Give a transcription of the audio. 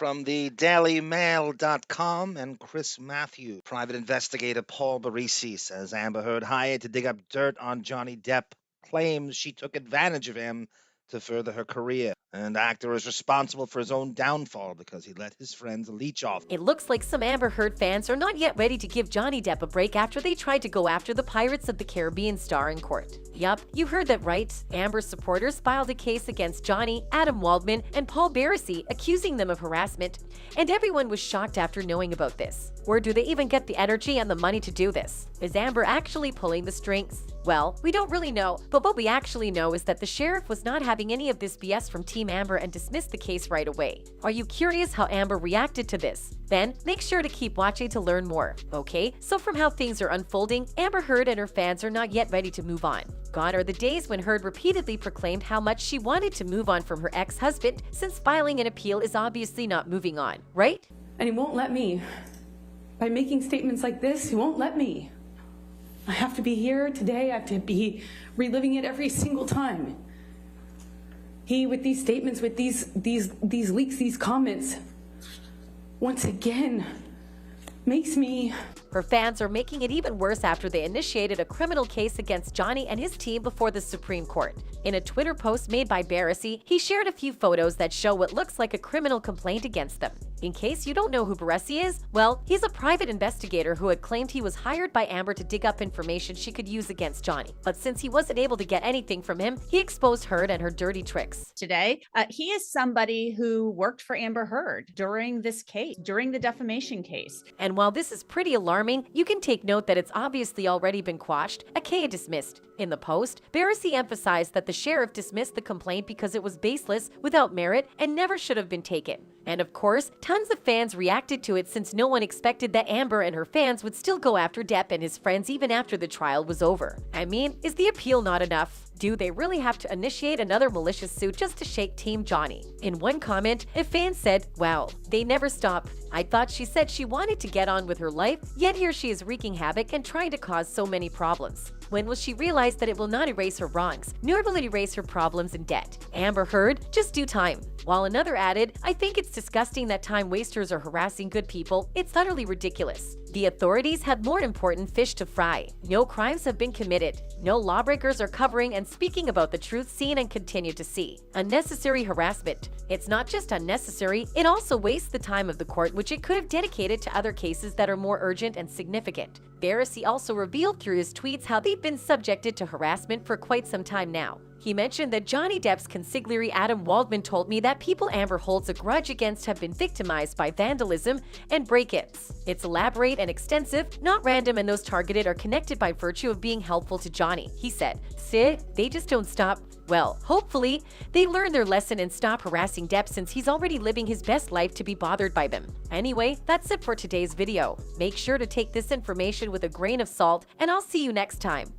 From the dailymail.com and Chris Matthew. Private investigator Paul Barisi says Amber Heard hired to dig up dirt on Johnny Depp, claims she took advantage of him to further her career. And the actor is responsible for his own downfall because he let his friends leech off. It looks like some Amber Heard fans are not yet ready to give Johnny Depp a break after they tried to go after the Pirates of the Caribbean star in court. Yup, you heard that right. Amber supporters filed a case against Johnny, Adam Waldman, and Paul Barisi, accusing them of harassment. And everyone was shocked after knowing about this. Where do they even get the energy and the money to do this? Is Amber actually pulling the strings? Well, we don't really know, but what we actually know is that the sheriff was not having any of this BS from Team Amber and dismissed the case right away. Are you curious how Amber reacted to this? Then make sure to keep watching to learn more. Okay, so from how things are unfolding, Amber Heard and her fans are not yet ready to move on. Gone are the days when Heard repeatedly proclaimed how much she wanted to move on from her ex-husband, since filing an appeal is obviously not moving on, right? And he won't let me. By making statements like this, he won't let me. I have to be here today. I have to be reliving it every single time. He, with these statements, with these leaks, these comments, once again, makes me... Her fans are making it even worse after they initiated a criminal case against Johnny and his team before the Supreme Court. In a Twitter post made by Barisi, he shared a few photos that show what looks like a criminal complaint against them. In case you don't know who Barisi is, well, he's a private investigator who had claimed he was hired by Amber to dig up information she could use against Johnny. But since he wasn't able to get anything from him, he exposed Heard and her dirty tricks. Today, he is somebody who worked for Amber Heard during this case, during the defamation case. And while this is pretty alarming, you can take note that it's obviously already been quashed, aka dismissed. In the post, Barisi emphasized that the sheriff dismissed the complaint because it was baseless, without merit, and never should have been taken. And of course, tons of fans reacted to it since no one expected that Amber and her fans would still go after Depp and his friends even after the trial was over. I mean, is the appeal not enough? Do they really have to initiate another malicious suit just to shake Team Johnny? In one comment, a fan said, "Wow, they never stop. I thought she said she wanted to get on with her life, yet here she is wreaking havoc and trying to cause so many problems. When will she realize that it will not erase her wrongs, nor will it erase her problems and debt? Amber Heard, just do time." While another added, "I think it's disgusting that time wasters are harassing good people. It's utterly ridiculous. The authorities had more important fish to fry. No crimes have been committed. No lawbreakers are covering and speaking about the truth seen and continue to see. Unnecessary harassment. It's not just unnecessary, it also wastes the time of the court, which it could have dedicated to other cases that are more urgent and significant." Barisi also revealed through his tweets how they've been subjected to harassment for quite some time now. He mentioned that Johnny Depp's consigliere Adam Waldman told me that people Amber holds a grudge against have been victimized by vandalism and break-ins. It's elaborate and extensive, not random, and those targeted are connected by virtue of being helpful to Johnny. He said, "Sid, they just don't stop." Well, hopefully, they learn their lesson and stop harassing Depp since he's already living his best life to be bothered by them. Anyway, that's it for today's video. Make sure to take this information with a grain of salt, and I'll see you next time.